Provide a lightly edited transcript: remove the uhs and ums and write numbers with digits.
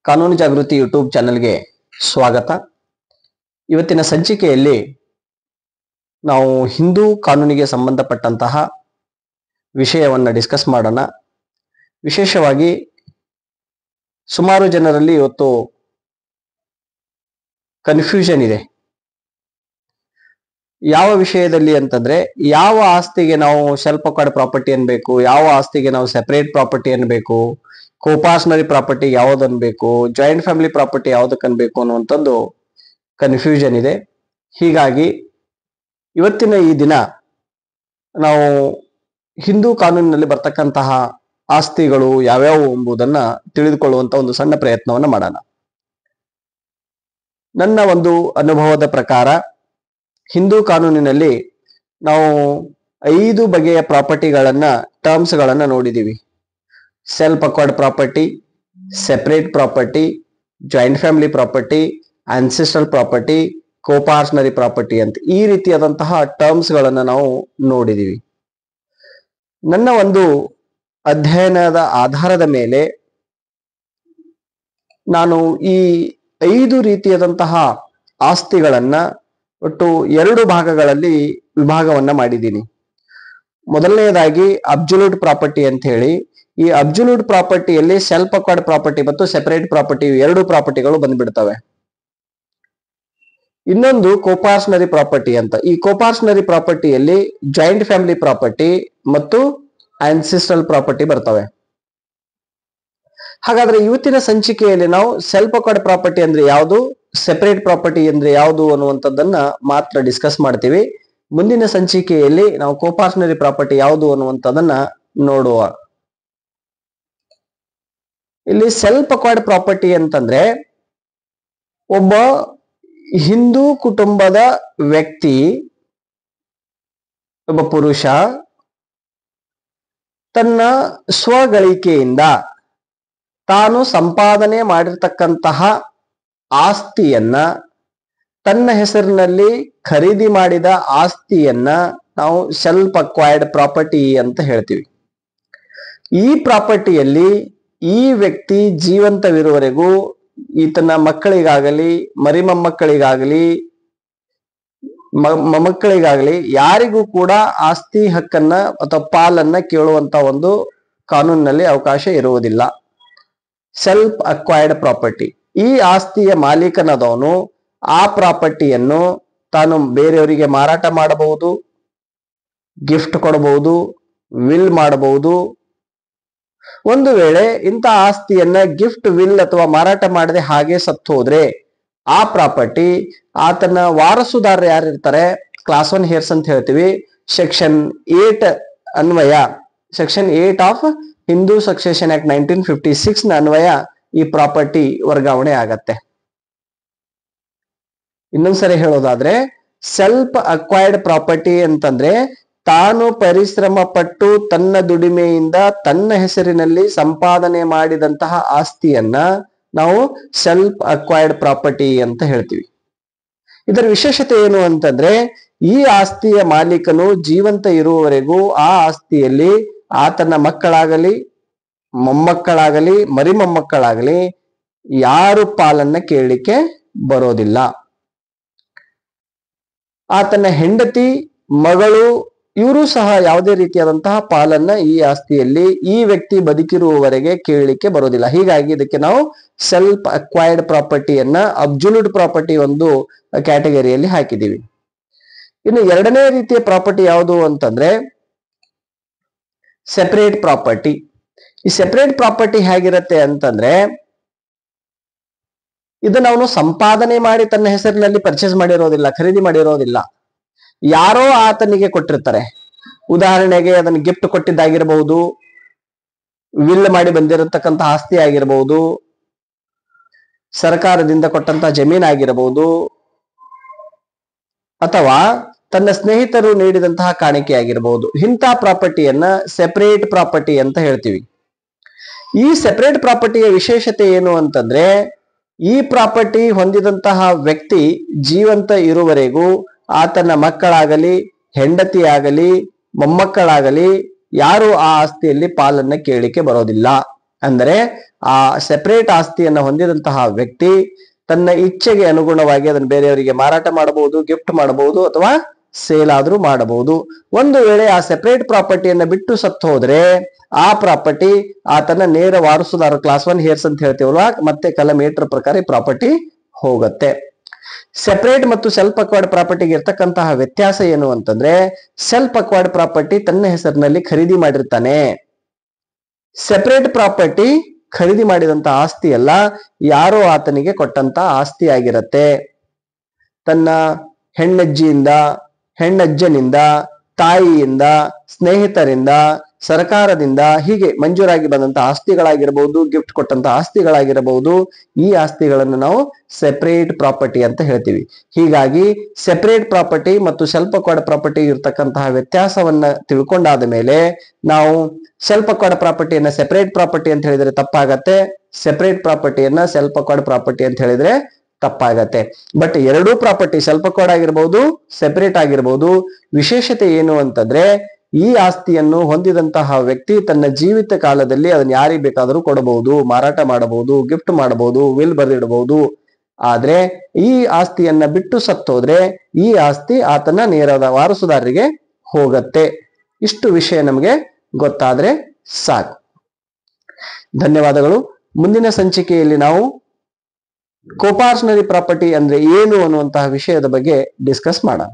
ಕಾನೂನು ಜಾಗೃತಿ ಯೂಟ್ಯೂಬ್ ಚಾನೆಲ್ಗೆ ಸ್ವಾಗತ. ಇವತ್ತಿನ ಸಂಚಿಕೆಯಲ್ಲಿ ನಾವು ಹಿಂದೂ ಕಾನೂನಿಗೆ ಸಂಬಂಧಪಟ್ಟಂತಹ ವಿಷಯವನ್ನು ಡಿಸ್ಕಸ್ ಮಾಡೋಣ. ವಿಶೇಷವಾಗಿ ಸುಮಾರು ಜನರಲ್ಲಿ ಇವತ್ತು ಕನ್ಫ್ಯೂಷನ್ ಇದೆ. ಯಾವ ವಿಷಯದಲ್ಲಿ ಅಂತಂದ್ರೆ, ಯಾವ ಆಸ್ತಿಗೆ ನಾವು ಸೆಲ್ಫ್ ಅಕ್ವೈರ್ಡ್ ಪ್ರಾಪರ್ಟಿ ಅನ್ಬೇಕು, ಯಾವ ಆಸ್ತಿಗೆ ನಾವು ಸೆಪರೇಟ್ ಪ್ರಾಪರ್ಟಿ ಅನ್ಬೇಕು, ಕೋಪಾರ್ಷನರಿ ಪ್ರಾಪರ್ಟಿ ಯಾವ್ದು ಅನ್ಬೇಕು, ಜಾಯಿಂಟ್ ಫ್ಯಾಮಿಲಿ ಪ್ರಾಪರ್ಟಿ ಯಾವ್ದಕ್ಕೆ ಅನ್ಬೇಕು ಅನ್ನುವಂಥದ್ದು ಕನ್ಫ್ಯೂಷನ್ ಇದೆ. ಹೀಗಾಗಿ ಇವತ್ತಿನ ಈ ದಿನ ನಾವು ಹಿಂದೂ ಕಾನೂನಿನಲ್ಲಿ ಬರ್ತಕ್ಕಂತಹ ಆಸ್ತಿಗಳು ಯಾವ್ಯಾವು ಎಂಬುದನ್ನ ತಿಳಿದುಕೊಳ್ಳುವಂತ ಒಂದು ಸಣ್ಣ ಪ್ರಯತ್ನವನ್ನ ಮಾಡೋಣ. ನನ್ನ ಒಂದು ಅನುಭವದ ಪ್ರಕಾರ ಹಿಂದೂ ಕಾನೂನಿನಲ್ಲಿ ನಾವು 5 ಬಗೆಯ ಪ್ರಾಪರ್ಟಿಗಳನ್ನ ಟರ್ಮ್ಸ್ ಗಳನ್ನ ನೋಡಿದೀವಿ. Self acquired property, separate property, joint family property, ancestral property, coparcenary property ಅಂತ ಈ ರೀತಿಯಾದಂತಹ ಟರ್ಮ್ಸ್ ಗಳನ್ನ ನಾವು ನೋಡಿದೀವಿ. ನನ್ನ ಒಂದು ಅಧ್ಯಯನದ ಆಧಾರದ ಮೇಲೆ ನಾನು ಈ 5 ರೀತಿಯಾದಂತಹ ಆಸ್ತಿಗಳನ್ನ ಒಟ್ಟು 2 ಭಾಗಗಳಲ್ಲಿ ವಿಭಾಗವನ್ನ ಮಾಡಿದ್ದೀನಿ. ಮೊದಲನೆಯದಾಗಿ ಅಬ್ಸಲ್ಯೂಟ್ ಪ್ರಾಪರ್ಟಿ ಅಂತ ಹೇಳಿ, ಈ ಅಬ್ಸಲ್ಯೂಟ್ ಪ್ರಾಪರ್ಟಿಯಲ್ಲಿ ಸೆಲ್ಫ್ ಅಕ್ವೈರ್ಡ್ ಪ್ರಾಪರ್ಟಿ ಮತ್ತು ಸೆಪರೇಟ್ ಪ್ರಾಪರ್ಟಿ 2 ಪ್ರಾಪರ್ಟಿಗಳು ಬಂದ್ಬಿಡ್ತವೆ. ಇನ್ನೊಂದು ಕೋಪಾರ್ಷನರಿ ಪ್ರಾಪರ್ಟಿ ಅಂತ. ಈ ಕೋಪಾರ್ಷನರಿ ಪ್ರಾಪರ್ಟಿಯಲ್ಲಿ ಜಾಯಿಂಟ್ ಫ್ಯಾಮಿಲಿ ಪ್ರಾಪರ್ಟಿ ಮತ್ತು ಆನ್ಸೆಸ್ಟ್ರಲ್ ಪ್ರಾಪರ್ಟಿ ಬರ್ತವೆ. ಹಾಗಾದ್ರೆ ಇವತ್ತಿನ ಸಂಚಿಕೆಯಲ್ಲಿ ನಾವು ಸೆಲ್ಫ್ ಅಕ್ವೈರ್ಡ್ ಪ್ರಾಪರ್ಟಿ ಅಂದ್ರೆ ಯಾವುದು, ಸೆಪರೇಟ್ ಪ್ರಾಪರ್ಟಿ ಅಂದ್ರೆ ಯಾವುದು ಅನ್ನುವಂಥದ್ದನ್ನ ಮಾತ್ರ ಡಿಸ್ಕಸ್ ಮಾಡ್ತೀವಿ. ಮುಂದಿನ ಸಂಚಿಕೆಯಲ್ಲಿ ನಾವು ಕೋಪಾರ್ಷನರಿ ಪ್ರಾಪರ್ಟಿ ಯಾವುದು ಅನ್ನುವಂಥದ್ದನ್ನ ನೋಡುವ. ಇಲ್ಲಿ ಸೆಲ್ಫ್ ಅಕ್ವೈರ್ಡ್ ಪ್ರಾಪರ್ಟಿ ಅಂತಂದ್ರೆ, ಒಬ್ಬ ಹಿಂದೂ ಕುಟುಂಬದ ವ್ಯಕ್ತಿ, ಒಬ್ಬ ಪುರುಷ ತನ್ನ ಸ್ವಗಳಿಕೆಯಿಂದ ತಾನು ಸಂಪಾದನೆ ಮಾಡಿರ್ತಕ್ಕಂತಹ ಆಸ್ತಿಯನ್ನ, ತನ್ನ ಹೆಸರಿನಲ್ಲಿ ಖರೀದಿ ಮಾಡಿದ ಆಸ್ತಿಯನ್ನ ನಾವು ಸೆಲ್ಫ್ ಅಕ್ವೈರ್ಡ್ ಪ್ರಾಪರ್ಟಿ ಅಂತ ಹೇಳ್ತೀವಿ. ಈ ಪ್ರಾಪರ್ಟಿಯಲ್ಲಿ ಈ ವ್ಯಕ್ತಿ ಜೀವಂತವಿರುವವರೆಗೂ ಈತನ ಮಕ್ಕಳಿಗಾಗಲಿ, ಮರಿಮೊಮ್ಮಕ್ಕಳಿಗಾಗಲಿ, ಮೊಮ್ಮಕ್ಕಳಿಗಾಗಲಿ ಯಾರಿಗೂ ಕೂಡ ಆಸ್ತಿ ಹಕ್ಕನ್ನ ಅಥವಾ ಪಾಲನ್ನ ಕೇಳುವಂತ ಒಂದು ಕಾನೂನಿನಲ್ಲಿ ಅವಕಾಶ ಇರುವುದಿಲ್ಲ. ಸೆಲ್ಫ್ ಅಕ್ವೈರ್ಡ್ ಪ್ರಾಪರ್ಟಿ, ಈ ಆಸ್ತಿಯ ಮಾಲೀಕನಾದವನು ಆ ಪ್ರಾಪರ್ಟಿಯನ್ನು ತಾನು ಬೇರೆಯವರಿಗೆ ಮಾರಾಟ ಮಾಡಬಹುದು, ಗಿಫ್ಟ್ ಕೊಡಬಹುದು, ವಿಲ್ ಮಾಡಬಹುದು. ಒಂದು ವೇಳೆ ಇಂಥ ಆಸ್ತಿಯನ್ನ ಗಿಫ್ಟ್, ವಿಲ್ ಅಥವಾ ಮಾರಾಟ ಮಾಡದೆ ಹಾಗೆ ಸತ್ತು ಹೋದ್ರೆ ಆ ಪ್ರಾಪರ್ಟಿ ಆತನ ವಾರಸುದಾರರು ಯಾರಿರ್ತಾರೆ, ಕ್ಲಾಸ್ 1 ಹೇರ್ಸ್ ಅಂತ ಹೇಳ್ತೀವಿ, ಸೆಕ್ಷನ್ 8 ಅನ್ವಯ, section 8 of Hindu succession act 1956 ನ ಅನ್ವಯ ಈ ಪ್ರಾಪರ್ಟಿ ವರ್ಗಾವಣೆ ಆಗತ್ತೆ. ಇನ್ನೊಂದ್ಸರಿ ಹೇಳೋದಾದ್ರೆ, ಸೆಲ್ಫ್ ಅಕ್ವೈರ್ಡ್ ಪ್ರಾಪರ್ಟಿ ಅಂತಂದ್ರೆ ತಾನು ಪರಿಶ್ರಮ ಪಟ್ಟು ತನ್ನ ದುಡಿಮೆಯಿಂದ ತನ್ನ ಹೆಸರಿನಲ್ಲಿ ಸಂಪಾದನೆ ಮಾಡಿದಂತಹ ಆಸ್ತಿಯನ್ನ ನಾವು ಸೆಲ್ಫ್ ಅಕ್ವೈರ್ಡ್ ಪ್ರಾಪರ್ಟಿ ಅಂತ ಹೇಳ್ತೀವಿ. ಇದರ ವಿಶೇಷತೆ ಏನು ಅಂತಂದ್ರೆ, ಈ ಆಸ್ತಿಯ ಮಾಲೀಕನು ಜೀವಂತ ಇರುವವರೆಗೂ ಆ ಆಸ್ತಿಯಲ್ಲಿ ಆತನ ಮಕ್ಕಳಾಗಲಿ, ಮೊಮ್ಮಕ್ಕಳಾಗಲಿ, ಮರಿಮೊಮ್ಮಕ್ಕಳಾಗಲಿ ಯಾರು ಪಾಲನ್ನ ಕೇಳಲಿಕ್ಕೆ ಬರೋದಿಲ್ಲ. ಆತನ ಹೆಂಡತಿ, ಮಗಳು ಇವರು ಸಹ ಯಾವುದೇ ರೀತಿಯಾದಂತಹ ಪಾಲನ್ನ ಈ ಆಸ್ತಿಯಲ್ಲಿ ಈ ವ್ಯಕ್ತಿ ಬದುಕಿರುವವರೆಗೆ ಕೇಳಲಿಕ್ಕೆ ಬರೋದಿಲ್ಲ. ಹೀಗಾಗಿ ಇದಕ್ಕೆ ನಾವು ಸೆಲ್ಫ್ ಅಕ್ವೈರ್ಡ್ ಪ್ರಾಪರ್ಟಿಯನ್ನ ಅಬ್ಸಲ್ಯೂಟ್ ಪ್ರಾಪರ್ಟಿ ಒಂದು ಕ್ಯಾಟಗರಿಯಲ್ಲಿ ಹಾಕಿದೀವಿ. ಇನ್ನು 2ನೇ ರೀತಿಯ ಪ್ರಾಪರ್ಟಿ ಯಾವುದು ಅಂತಂದ್ರೆ ಸೆಪರೇಟ್ ಪ್ರಾಪರ್ಟಿ. ಈ ಸೆಪರೇಟ್ ಪ್ರಾಪರ್ಟಿ ಹೇಗಿರುತ್ತೆ ಅಂತಂದ್ರೆ, ಇದನ್ನ ಅವನು ಸಂಪಾದನೆ ಮಾಡಿ ತನ್ನ ಹೆಸರಿನಲ್ಲಿ ಪರ್ಚೇಸ್ ಮಾಡಿರೋದಿಲ್ಲ, ಖರೀದಿ ಮಾಡಿರೋದಿಲ್ಲ, ಯಾರೋ ಆತನಿಗೆ ಕೊಟ್ಟಿರ್ತಾರೆ. ಉದಾಹರಣೆಗೆ ಅದನ್ನು ಗಿಫ್ಟ್ ಕೊಟ್ಟಿದ್ದಾಗಿರಬಹುದು, ವಿಲ್ ಮಾಡಿ ಬಂದಿರತಕ್ಕಂತ ಆಸ್ತಿ ಆಗಿರಬಹುದು, ಸರ್ಕಾರದಿಂದ ಕೊಟ್ಟಂತ ಜಮೀನ್ ಆಗಿರಬಹುದು, ಅಥವಾ ತನ್ನ ಸ್ನೇಹಿತರು ನೀಡಿದಂತಹ ಕಾಣಿಕೆ ಆಗಿರಬಹುದು. ಇಂಥ ಪ್ರಾಪರ್ಟಿಯನ್ನ ಸೆಪರೇಟ್ ಪ್ರಾಪರ್ಟಿ ಅಂತ ಹೇಳ್ತೀವಿ. ಈ ಸೆಪರೇಟ್ ಪ್ರಾಪರ್ಟಿಯ ವಿಶೇಷತೆ ಏನು ಅಂತಂದ್ರೆ, ಈ ಪ್ರಾಪರ್ಟಿ ಹೊಂದಿದಂತಹ ವ್ಯಕ್ತಿ ಜೀವಂತ ಇರುವವರೆಗೂ ಆತನ ಮಕ್ಕಳಾಗಲಿ, ಹೆಂಡತಿಯಾಗಲಿ, ಮೊಮ್ಮಕ್ಕಳಾಗಲಿ ಯಾರು ಆ ಆಸ್ತಿಯಲ್ಲಿ ಪಾಲನ್ನ ಕೇಳಲಿಕ್ಕೆ ಬರೋದಿಲ್ಲ. ಅಂದರೆ ಆ ಸೆಪರೇಟ್ ಆಸ್ತಿಯನ್ನು ಹೊಂದಿದಂತಹ ವ್ಯಕ್ತಿ ತನ್ನ ಇಚ್ಛೆಗೆ ಅನುಗುಣವಾಗಿ ಅದನ್ನು ಬೇರೆಯವರಿಗೆ ಮಾರಾಟ ಮಾಡಬಹುದು, ಗಿಫ್ಟ್ ಮಾಡಬಹುದು, ಅಥವಾ ಸೇಲ್ ಆದ್ರೂ ಮಾಡಬಹುದು. ಒಂದು ವೇಳೆ ಆ ಸೆಪರೇಟ್ ಪ್ರಾಪರ್ಟಿಯನ್ನ ಬಿಟ್ಟು ಸತ್ತು ಹೋದ್ರೆ ಆ ಪ್ರಾಪರ್ಟಿ ಆತನ ನೇರ ವಾರಸುದಾರ, ಕ್ಲಾಸ್ 1 ಹೇರ್ಸ್ ಅಂತ ಹೇಳ್ತೀವಲ್ವ, ಮತ್ತೆ ಕಲಂ 8 ಪ್ರಕಾರ ಈ ಪ್ರಾಪರ್ಟಿ ಹೋಗುತ್ತೆ. ಸೆಪರೇಟ್ ಮತ್ತು ಸೆಲ್ಫ್ ಅಕ್ವೈರ್ಡ್ ಪ್ರಾಪರ್ಟಿಗೆ ಇರ್ತಕ್ಕಂತಹ ವ್ಯತ್ಯಾಸ ಏನು ಅಂತಂದ್ರೆ, ಸೆಲ್ಫ್ ಅಕ್ವೈರ್ಡ್ ಪ್ರಾಪರ್ಟಿ ತನ್ನ ಹೆಸರಿನಲ್ಲಿ ಖರೀದಿ ಮಾಡಿರ್ತಾನೆ. ಸೆಪರೇಟ್ ಪ್ರಾಪರ್ಟಿ ಖರೀದಿ ಮಾಡಿದಂತ ಆಸ್ತಿ ಅಲ್ಲ, ಯಾರೋ ಆತನಿಗೆ ಕೊಟ್ಟಂತ ಆಸ್ತಿ ಆಗಿರತ್ತೆ. ತನ್ನ ಹೆಣ್ಣಜ್ಜಿಯಿಂದ, ಹೆಣ್ಣಜ್ಜನಿಂದ, ತಾಯಿಯಿಂದ, ಸ್ನೇಹಿತರಿಂದ, ಸರ್ಕಾರದಿಂದ ಹೀಗೆ ಮಂಜೂರಾಗಿ ಬಂದಂತ ಆಸ್ತಿಗಳಾಗಿರಬಹುದು, ಗಿಫ್ಟ್ ಕೊಟ್ಟಂತ ಆಸ್ತಿಗಳಾಗಿರಬಹುದು. ಈ ಆಸ್ತಿಗಳನ್ನು ನಾವು ಸೆಪರೇಟ್ ಪ್ರಾಪರ್ಟಿ ಅಂತ ಹೇಳ್ತೀವಿ. ಹೀಗಾಗಿ ಸೆಪರೇಟ್ ಪ್ರಾಪರ್ಟಿ ಮತ್ತು ಸೆಲ್ಫ್ ಅಕ್ವೈರ್ಡ್ ಪ್ರಾಪರ್ಟಿ ಇರ್ತಕ್ಕಂತಹ ವ್ಯತ್ಯಾಸವನ್ನ ತಿಳ್ಕೊಂಡಾದ ಮೇಲೆ ನಾವು ಸೆಲ್ಫ್ ಅಕ್ವೈರ್ಡ್ ಪ್ರಾಪರ್ಟಿಯನ್ನ ಸೆಪರೇಟ್ ಪ್ರಾಪರ್ಟಿ ಅಂತ ಹೇಳಿದ್ರೆ ತಪ್ಪಾಗತ್ತೆ, ಸೆಪರೇಟ್ ಪ್ರಾಪರ್ಟಿಯನ್ನ ಸೆಲ್ಫ್ ಅಕ್ವೈರ್ಡ್ ಪ್ರಾಪರ್ಟಿ ಅಂತ ಹೇಳಿದ್ರೆ ತಪ್ಪಾಗತ್ತೆ. ಬಟ್ ಎರಡೂ ಪ್ರಾಪರ್ಟಿ ಸೆಲ್ಫ್ ಅಕ್ವೈರ್ಡ್ ಆಗಿರ್ಬಹುದು, ಸೆಪರೇಟ್ ಆಗಿರ್ಬಹುದು. ವಿಶೇಷತೆ ಏನು ಅಂತಂದ್ರೆ, ಈ ಆಸ್ತಿಯನ್ನು ಹೊಂದಿದಂತಹ ವ್ಯಕ್ತಿ ತನ್ನ ಜೀವಿತ ಕಾಲದಲ್ಲಿ ಅದನ್ನ ಯಾರಿಗೆ ಬೇಕಾದರೂ ಕೊಡಬಹುದು, ಮಾರಾಟ ಮಾಡಬಹುದು, ಗಿಫ್ಟ್ ಮಾಡಬಹುದು, ವಿಲ್ ಬರೆದಿಡಬಹುದು. ಆದ್ರೆ ಈ ಆಸ್ತಿಯನ್ನ ಬಿಟ್ಟು ಸತ್ತೋದ್ರೆ ಈ ಆಸ್ತಿ ಆತನ ನೇರದ ವಾರಸುದಾರರಿಗೆ ಹೋಗತ್ತೆ. ಇಷ್ಟು ವಿಷಯ ನಮಗೆ ಗೊತ್ತಾದ್ರೆ ಸಾಕು. ಧನ್ಯವಾದಗಳು. ಮುಂದಿನ ಸಂಚಿಕೆಯಲ್ಲಿ ನಾವು ಕೋಪಾರ್ಷನರಿ ಪ್ರಾಪರ್ಟಿ ಅಂದ್ರೆ ಏನು ಅನ್ನುವಂತಹ ವಿಷಯದ ಬಗ್ಗೆ ಡಿಸ್ಕಸ್ ಮಾಡೋಣ.